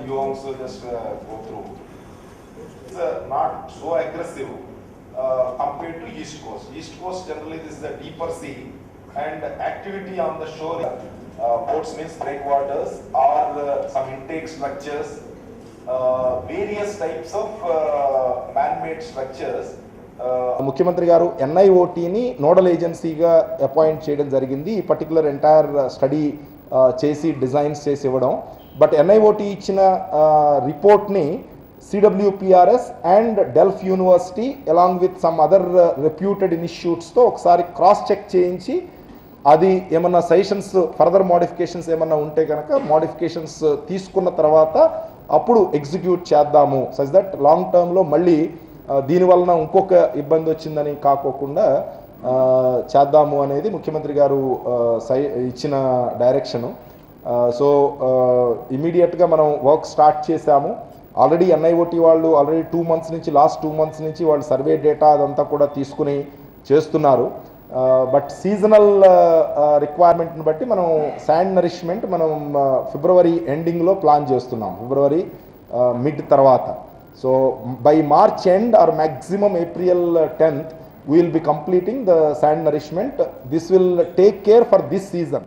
you also just go through. It's not so aggressive compared to East Coast. East Coast generally this is a deeper sea and activity on the shore. Ports means breakwaters or some intake structures, various types of man-made structures. ముఖ్యమంత్రి గారు ఎన్ఐఓటీని nodal ఏజెన్సీగా appoint చేయడం జరిగింది. ఈ particular entire study చేసి designs చేసి ఇవ్వడం. But NIOT ఇచ్చిన రిపోర్ట్ని CWPRS and Delft university along with some other reputed ఇన్స్టిట్యూట్స్తో ఒకసారి క్రాస్ చెక్ చేయించి అది ఏమన్నా సజెషన్స్ ఫర్దర్ మోడిఫికేషన్స్ ఏమన్నా ఉంటే కనుక మోడిఫికేషన్స్ తీసుకున్న తర్వాత అప్పుడు ఎగ్జిక్యూట్ చేద్దాము. సచ్ దట్ లాంగ్ టర్మ్లో మళ్ళీ దీనివలన ఇంకొక ఇబ్బంది వచ్చిందని కాకోకుండా చేద్దాము అనేది ముఖ్యమంత్రి గారు ఇచ్చిన డైరెక్షను. సో ఇమీడియట్గా మనం వర్క్ స్టార్ట్ చేశాము. ఆల్రెడీ ఎన్ఐఓటీ వాళ్ళు ఆల్రెడీ 2 months నుంచి లాస్ట్ 2 months నుంచి వాళ్ళు సర్వే డేటా అదంతా కూడా తీసుకుని చేస్తున్నారు. బట్ సీజనల్ రిక్వైర్మెంట్ని బట్టి మనం శాండ్ నరిష్మెంట్ మనం ఫిబ్రవరి ఎండింగ్లో ప్లాన్ చేస్తున్నాం, ఫిబ్రవరి మిడ్ తర్వాత. So by March end or maximum April 10th, we will be completing the sand nourishment. This will take care for this season.